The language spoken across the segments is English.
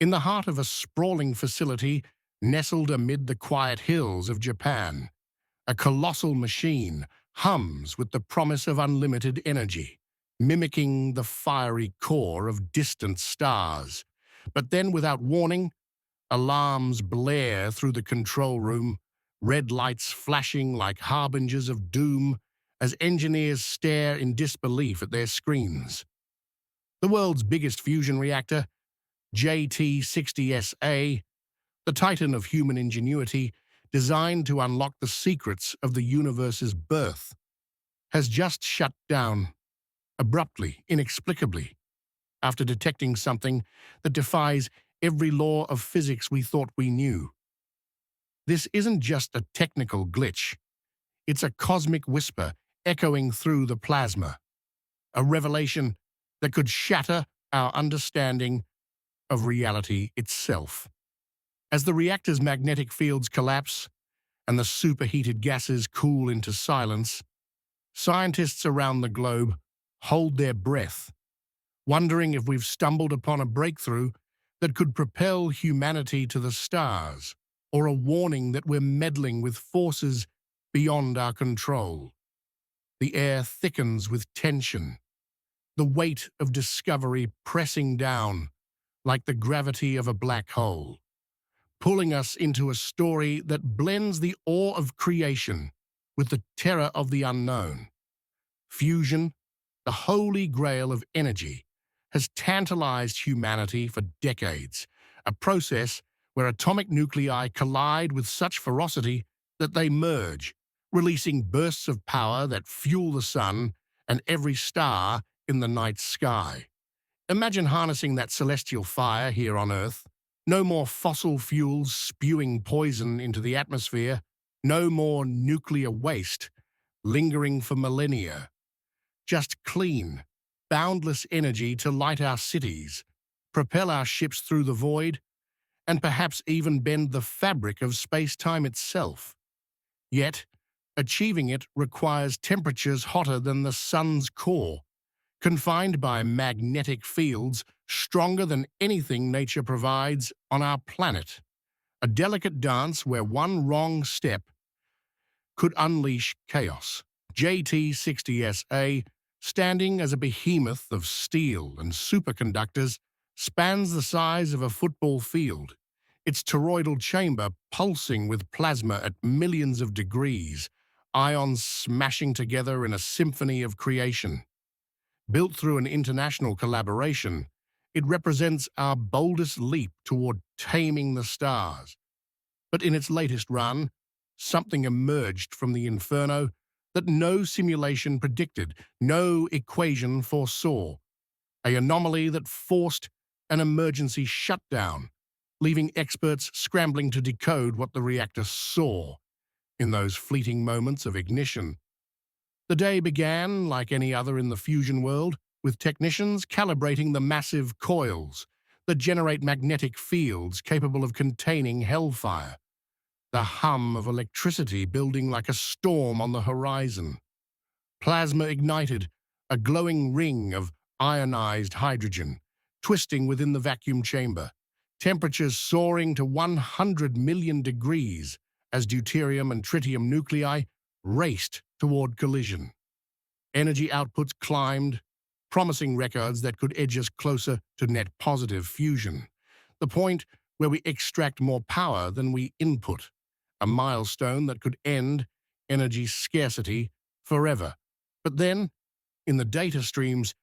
In the heart of a sprawling facility nestled amid the quiet hills of Japan, a colossal machine hums with the promise of unlimited energy, mimicking the fiery core of distant stars. But then, without warning, alarms blare through the control room, red lights flashing like harbingers of doom as engineers stare in disbelief at their screens. The world's biggest fusion reactor, JT60SA, the titan of human ingenuity, designed to unlock the secrets of the universe's birth, has just shut down, abruptly, inexplicably, after detecting something that defies every law of physics we thought we knew. This isn't just a technical glitch. It's a cosmic whisper echoing through the plasma, a revelation that could shatter our understanding of reality itself. As the reactor's magnetic fields collapse and the superheated gases cool into silence, scientists around the globe hold their breath, wondering if we've stumbled upon a breakthrough that could propel humanity to the stars, or a warning that we're meddling with forces beyond our control. The air thickens with tension, the weight of discovery pressing down like the gravity of a black hole, pulling us into a story that blends the awe of creation with the terror of the unknown. Fusion, the holy grail of energy, has tantalized humanity for decades, a process where atomic nuclei collide with such ferocity that they merge, releasing bursts of power that fuel the sun and every star in the night sky. Imagine harnessing that celestial fire here on Earth. No more fossil fuels spewing poison into the atmosphere, no more nuclear waste lingering for millennia. Just clean, boundless energy to light our cities, propel our ships through the void, and perhaps even bend the fabric of space-time itself. Yet, achieving it requires temperatures hotter than the sun's core, confined by magnetic fields stronger than anything nature provides on our planet. A delicate dance where one wrong step could unleash chaos. JT60SA, standing as a behemoth of steel and superconductors, spans the size of a football field, its toroidal chamber pulsing with plasma at millions of degrees, ions smashing together in a symphony of creation. Built through an international collaboration, it represents our boldest leap toward taming the stars. But in its latest run, something emerged from the inferno that no simulation predicted, no equation foresaw. An anomaly that forced an emergency shutdown, leaving experts scrambling to decode what the reactor saw in those fleeting moments of ignition. The day began, like any other in the fusion world, with technicians calibrating the massive coils that generate magnetic fields capable of containing hellfire, the hum of electricity building like a storm on the horizon. Plasma ignited, a glowing ring of ionized hydrogen, twisting within the vacuum chamber, temperatures soaring to 100 million degrees as deuterium and tritium nuclei raced toward collision. Energy outputs climbed, promising records that could edge us closer to net positive fusion, the point where we extract more power than we input, a milestone that could end energy scarcity forever. But then, in the data streams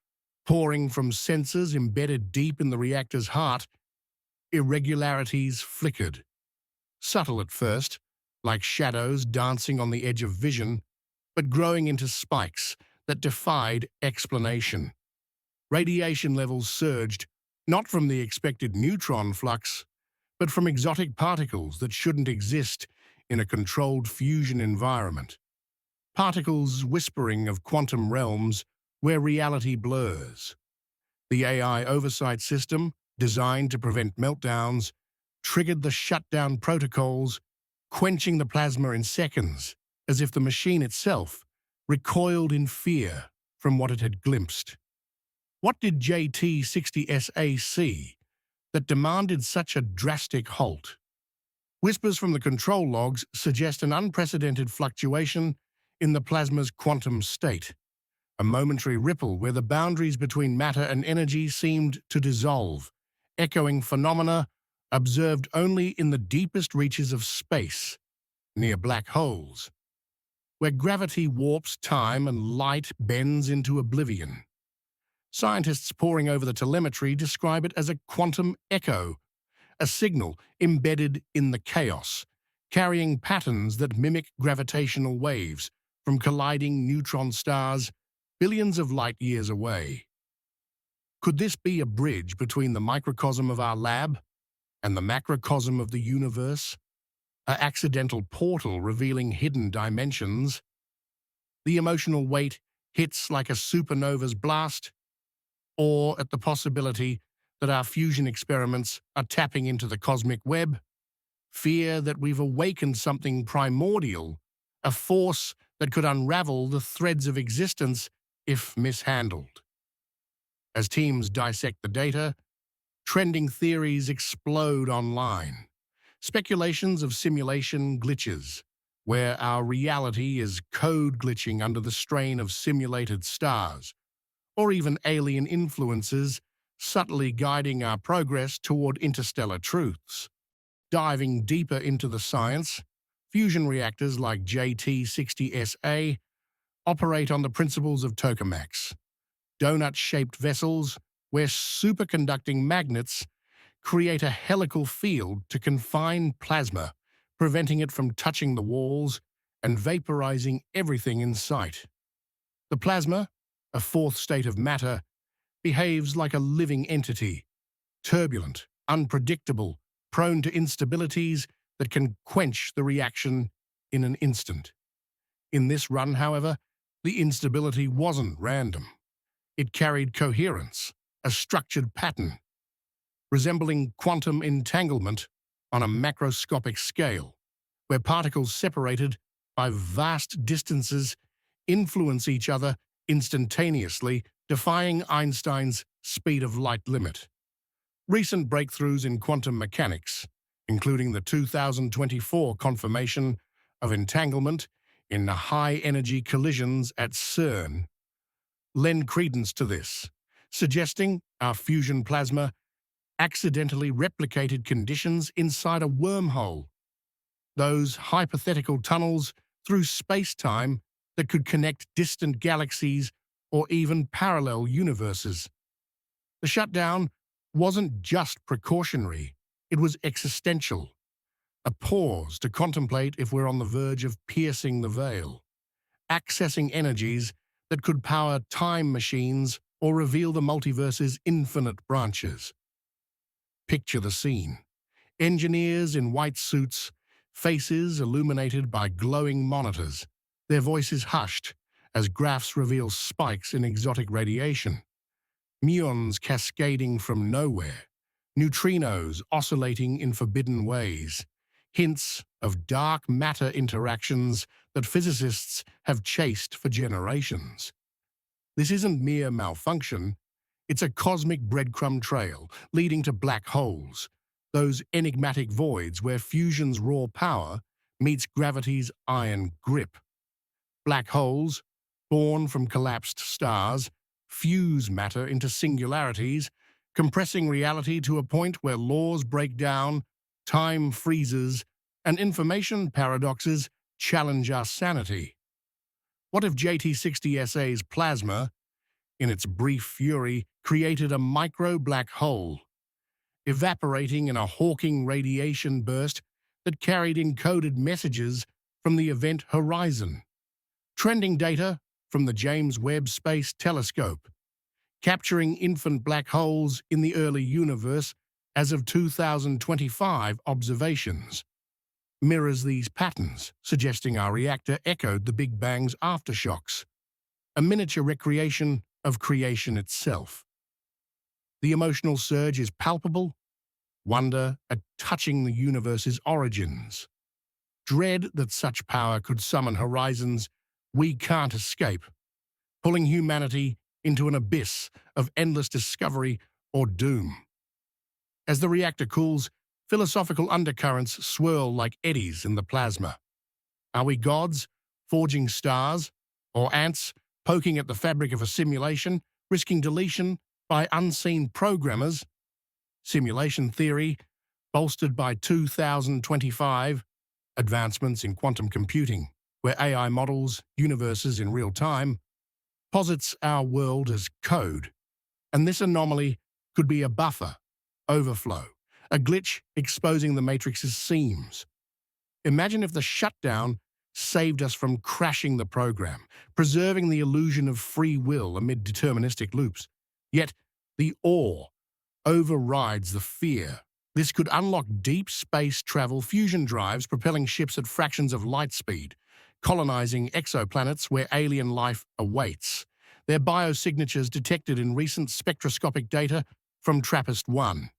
pouring from sensors embedded deep in the reactor's heart, irregularities flickered. Subtle at first, like shadows dancing on the edge of vision, but growing into spikes that defied explanation. Radiation levels surged, not from the expected neutron flux, but from exotic particles that shouldn't exist in a controlled fusion environment. Particles whispering of quantum realms where reality blurs. The AI oversight system, designed to prevent meltdowns, triggered the shutdown protocols, quenching the plasma in seconds, as if the machine itself recoiled in fear from what it had glimpsed. What did JT60SA see? that demanded such a drastic halt? Whispers from the control logs suggest an unprecedented fluctuation in the plasma's quantum state, a momentary ripple where the boundaries between matter and energy seemed to dissolve, echoing phenomena observed only in the deepest reaches of space, near black holes, where gravity warps time and light bends into oblivion. Scientists poring over the telemetry describe it as a quantum echo, a signal embedded in the chaos, carrying patterns that mimic gravitational waves from colliding neutron stars billions of light years away. Could this be a bridge between the microcosm of our lab and the macrocosm of the universe? An accidental portal revealing hidden dimensions? The emotional weight hits like a supernova's blast, or at the possibility that our fusion experiments are tapping into the cosmic web? Fear that we've awakened something primordial, a force that could unravel the threads of existence if mishandled. As teams dissect the data, trending theories explode online. Speculations of simulation glitches, where our reality is code glitching under the strain of simulated stars, or even alien influences subtly guiding our progress toward interstellar truths. Diving deeper into the science, fusion reactors like JT60SA operate on the principles of tokamaks, donut-shaped vessels where superconducting magnets create a helical field to confine plasma, preventing it from touching the walls and vaporizing everything in sight. The plasma, a fourth state of matter, behaves like a living entity, turbulent, unpredictable, prone to instabilities that can quench the reaction in an instant. In this run, however, the instability wasn't random. It carried coherence, a structured pattern, resembling quantum entanglement on a macroscopic scale, where particles separated by vast distances influence each other instantaneously, defying Einstein's speed of light limit. Recent breakthroughs in quantum mechanics, including the 2024 confirmation of entanglement in high-energy collisions at CERN, lend credence to this, suggesting our fusion plasma accidentally replicated conditions inside a wormhole, those hypothetical tunnels through space-time that could connect distant galaxies or even parallel universes. The shutdown wasn't just precautionary, it was existential, a pause to contemplate if we're on the verge of piercing the veil, accessing energies that could power time machines or reveal the multiverse's infinite branches. Picture the scene. Engineers in white suits, faces illuminated by glowing monitors, their voices hushed as graphs reveal spikes in exotic radiation, muons cascading from nowhere, neutrinos oscillating in forbidden ways, hints of dark matter interactions that physicists have chased for generations. This isn't mere malfunction, it's a cosmic breadcrumb trail leading to black holes, those enigmatic voids where fusion's raw power meets gravity's iron grip. Black holes, born from collapsed stars, fuse matter into singularities, compressing reality to a point where laws break down, time freezes, and information paradoxes challenge our sanity. What if JT60SA's plasma, in its brief fury, created a micro-black hole, evaporating in a Hawking radiation burst that carried encoded messages from the event horizon? Trending data from the James Webb Space Telescope, capturing infant black holes in the early universe as of 2025 observations, mirrors these patterns, suggesting our reactor echoed the Big Bang's aftershocks, a miniature recreation of creation itself. The emotional surge is palpable, wonder at touching the universe's origins, dread that such power could summon horizons we can't escape, pulling humanity into an abyss of endless discovery or doom. As the reactor cools, philosophical undercurrents swirl like eddies in the plasma. Are we gods, forging stars, or ants poking at the fabric of a simulation, risking deletion by unseen programmers? Simulation theory, bolstered by 2025 advancements in quantum computing, where AI models universes in real time, posits our world as code, and this anomaly could be a buffer, overflow, a glitch exposing the matrix's seams. Imagine if the shutdown saved us from crashing the program, preserving the illusion of free will amid deterministic loops. Yet the awe overrides the fear. This could unlock deep space travel fusion drives propelling ships at fractions of light speed, colonizing exoplanets where alien life awaits. Their biosignatures detected in recent spectroscopic data from TRAPPIST-1.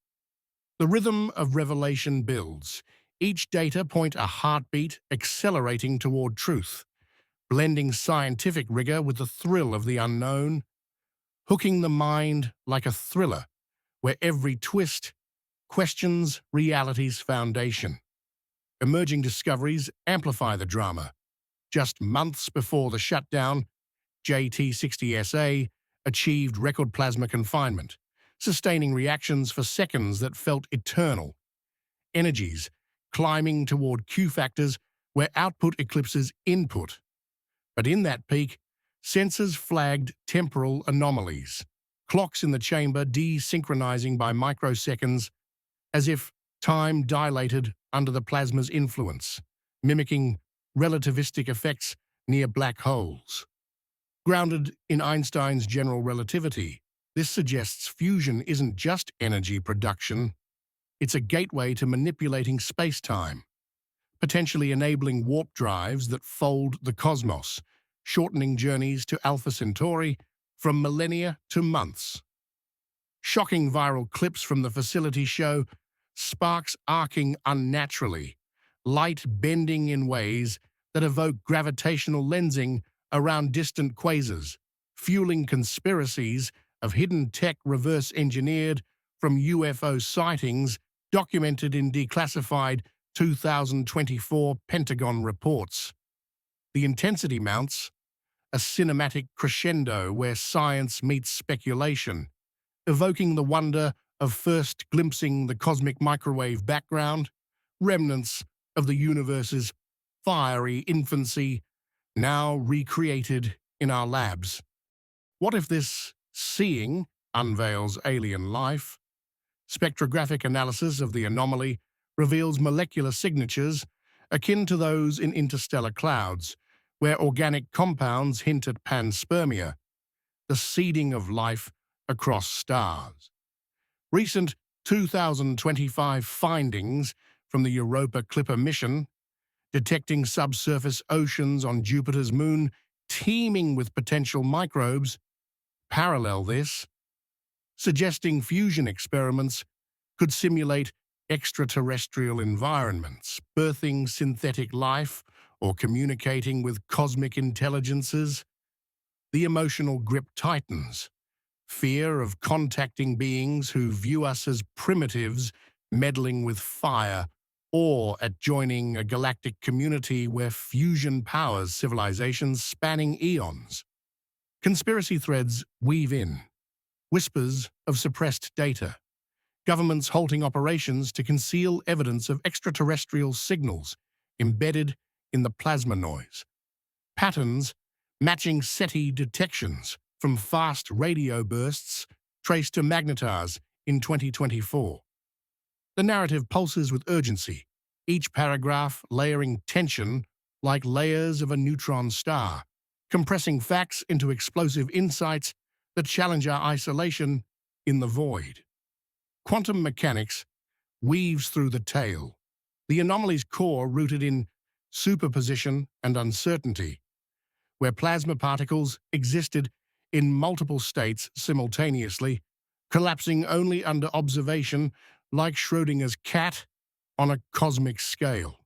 The rhythm of revelation builds. Each data point a heartbeat accelerating toward truth, blending scientific rigor with the thrill of the unknown, hooking the mind like a thriller where every twist questions reality's foundation. Emerging discoveries amplify the drama. Just months before the shutdown, JT60SA achieved record plasma confinement, sustaining reactions for seconds that felt eternal. Energies climbing toward Q factors where output eclipses input. But in that peak, sensors flagged temporal anomalies, clocks in the chamber desynchronizing by microseconds as if time dilated under the plasma's influence, mimicking relativistic effects near black holes. Grounded in Einstein's general relativity, this suggests fusion isn't just energy production, it's a gateway to manipulating space-time, potentially enabling warp drives that fold the cosmos, shortening journeys to Alpha Centauri from millennia to months. Shocking viral clips from the facility show sparks arcing unnaturally, light bending in ways that evoke gravitational lensing around distant quasars, fueling conspiracies of hidden tech reverse-engineered from UFO sightings documented in declassified 2024 Pentagon reports. The intensity mounts, a cinematic crescendo where science meets speculation, evoking the wonder of first glimpsing the cosmic microwave background, remnants of the universe's fiery infancy now recreated in our labs. What if this seeing unveils alien life? Spectrographic analysis of the anomaly reveals molecular signatures akin to those in interstellar clouds, where organic compounds hint at panspermia, the seeding of life across stars. Recent 2025 findings from the Europa Clipper mission, detecting subsurface oceans on Jupiter's moon teeming with potential microbes, parallel this, suggesting fusion experiments could simulate extraterrestrial environments, birthing synthetic life or communicating with cosmic intelligences. The emotional grip tightens. Fear of contacting beings who view us as primitives meddling with fire, or at joining a galactic community where fusion powers civilizations spanning eons. Conspiracy threads weave in. Whispers of suppressed data. Governments halting operations to conceal evidence of extraterrestrial signals embedded in the plasma noise. Patterns matching SETI detections from fast radio bursts traced to magnetars in 2024. The narrative pulses with urgency, each paragraph layering tension like layers of a neutron star, compressing facts into explosive insights that challenge our isolation in the void. Quantum mechanics weaves through the tale, the anomaly's core rooted in superposition and uncertainty, where plasma particles existed in multiple states simultaneously, collapsing only under observation like Schrödinger's cat on a cosmic scale.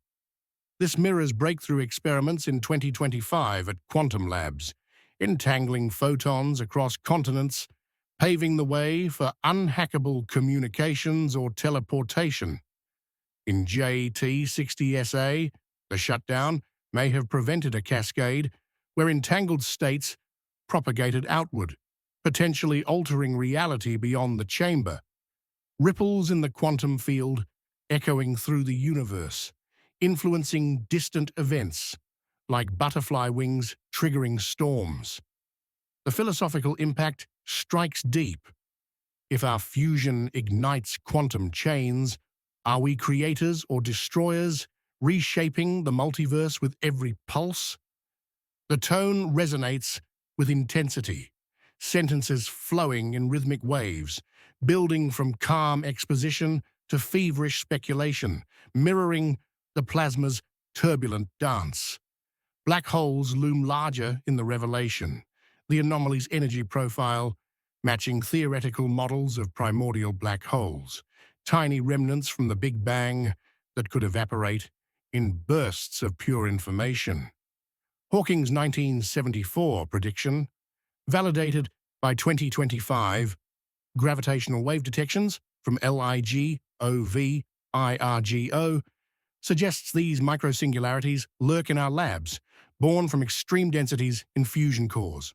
This mirrors breakthrough experiments in 2025 at quantum labs, entangling photons across continents paving the way for unhackable communications or teleportation. In JT60SA, the shutdown may have prevented a cascade where entangled states propagated outward, potentially altering reality beyond the chamber. Ripples in the quantum field echoing through the universe, influencing distant events, like butterfly wings triggering storms. The philosophical impact strikes deep. If our fusion ignites quantum chains, are we creators or destroyers, reshaping the multiverse with every pulse? The tone resonates with intensity, sentences flowing in rhythmic waves, building from calm exposition to feverish speculation, mirroring the plasma's turbulent dance. Black holes loom larger in the revelation, the anomaly's energy profile matching theoretical models of primordial black holes, tiny remnants from the Big Bang that could evaporate in bursts of pure information. Hawking's 1974 prediction, validated by 2025 gravitational wave detections from LIGO-IRGO, suggests these microsingularities lurk in our labs, born from extreme densities in fusion cores.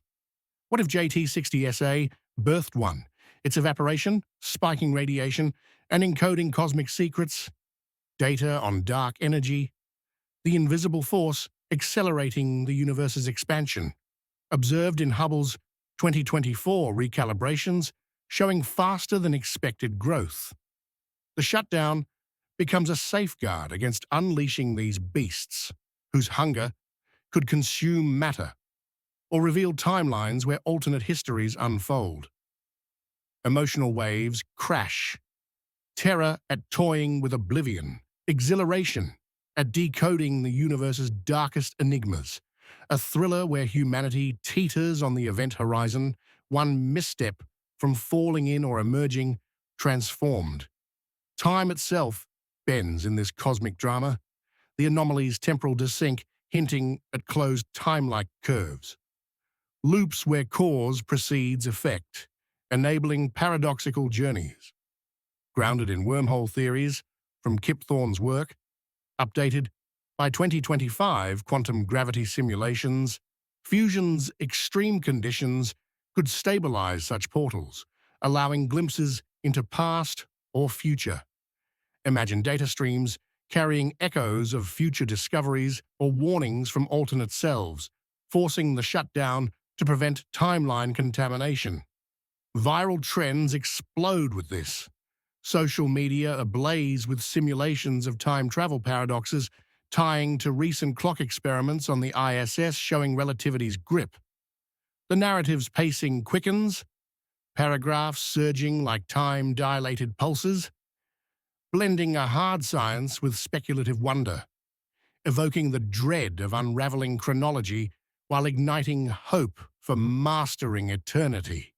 What if JT60SA birthed one? Its evaporation, spiking radiation, and encoding cosmic secrets, data on dark energy, the invisible force accelerating the universe's expansion, observed in Hubble's 2024 recalibrations, showing faster than expected growth. The shutdown becomes a safeguard against unleashing these beasts, whose hunger could consume matter or reveal timelines where alternate histories unfold. Emotional waves crash, terror at toying with oblivion, exhilaration at decoding the universe's darkest enigmas, a thriller where humanity teeters on the event horizon, one misstep from falling in or emerging transformed. Time itself bends in this cosmic drama, the anomaly's temporal desync hinting at closed time-like curves. Loops where cause precedes effect, enabling paradoxical journeys. Grounded in wormhole theories from Kip Thorne's work, updated by 2025 quantum gravity simulations, fusion's extreme conditions could stabilize such portals, allowing glimpses into past or future. Imagine data streams carrying echoes of future discoveries or warnings from alternate selves, forcing the shutdown to prevent timeline contamination. Viral trends explode with this. Social media ablaze with simulations of time travel paradoxes, tying to recent clock experiments on the ISS showing relativity's grip. The narrative's pacing quickens, paragraphs surging like time-dilated pulses, blending a hard science with speculative wonder, evoking the dread of unraveling chronology while igniting hope for mastering eternity.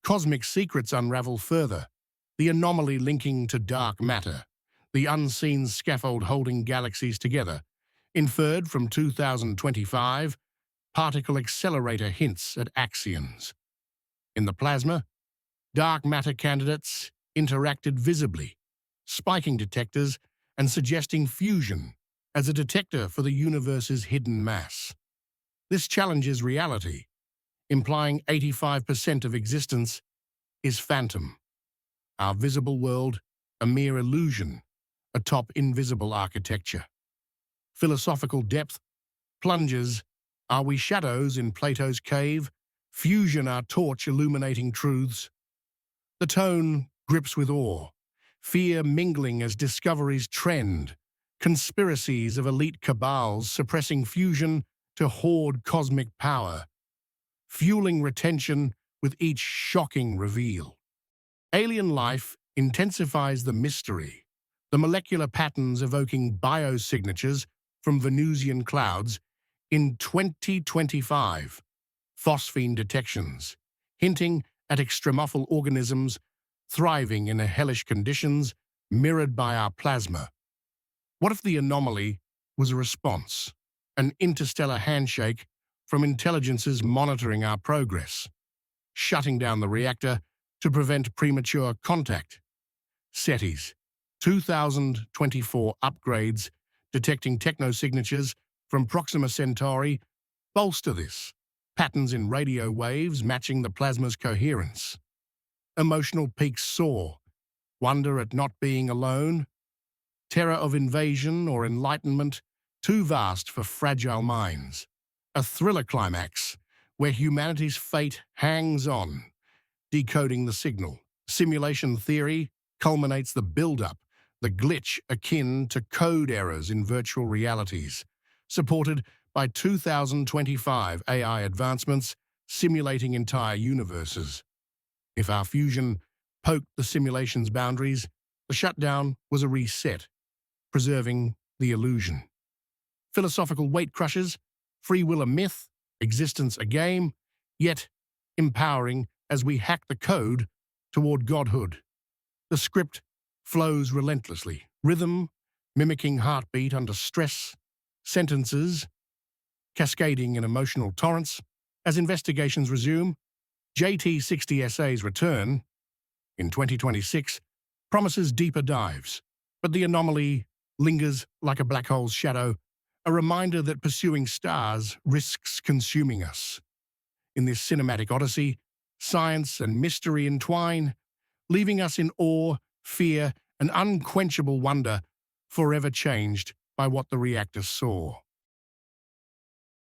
Cosmic secrets unravel further, the anomaly linking to dark matter, the unseen scaffold holding galaxies together, inferred from 2025 particle accelerator hints at axions. In the plasma, dark matter candidates interacted visibly, spiking detectors and suggesting fusion as a detector for the universe's hidden mass. This challenges reality, implying 85% of existence is phantom, our visible world a mere illusion atop invisible architecture. Philosophical depth plunges, are we shadows in Plato's cave, fusion our torch illuminating truths? The tone grips with awe, fear mingling as discoveries trend, conspiracies of elite cabals suppressing fusion to hoard cosmic power, fueling retention with each shocking reveal. Alien life intensifies the mystery, the molecular patterns evoking biosignatures from Venusian clouds in 2025, phosphine detections, hinting at extremophile organisms thriving in hellish conditions mirrored by our plasma. What if the anomaly was a response, an interstellar handshake from intelligences monitoring our progress, shutting down the reactor to prevent premature contact. SETI's 2024 upgrades detecting technosignatures from Proxima Centauri bolster this. Patterns in radio waves matching the plasma's coherence. Emotional peaks soar. Wonder at not being alone. Terror of invasion or enlightenment, too vast for fragile minds. A thriller climax where humanity's fate hangs on, decoding the signal. Simulation theory culminates the build-up, the glitch akin to code errors in virtual realities, supported by 2025 AI advancements simulating entire universes. If our fusion poked the simulation's boundaries, the shutdown was a reset, preserving the illusion. Philosophical weight crushers, free will a myth, existence a game, yet empowering as we hack the code toward godhood. The script flows relentlessly, rhythm mimicking heartbeat under stress, sentences cascading in emotional torrents. As investigations resume, JT60SA's return in 2026 promises deeper dives, but the anomaly lingers like a black hole's shadow, a reminder that pursuing stars risks consuming us. In this cinematic odyssey, science and mystery entwine, leaving us in awe, fear, and unquenchable wonder, forever changed by what the reactor saw.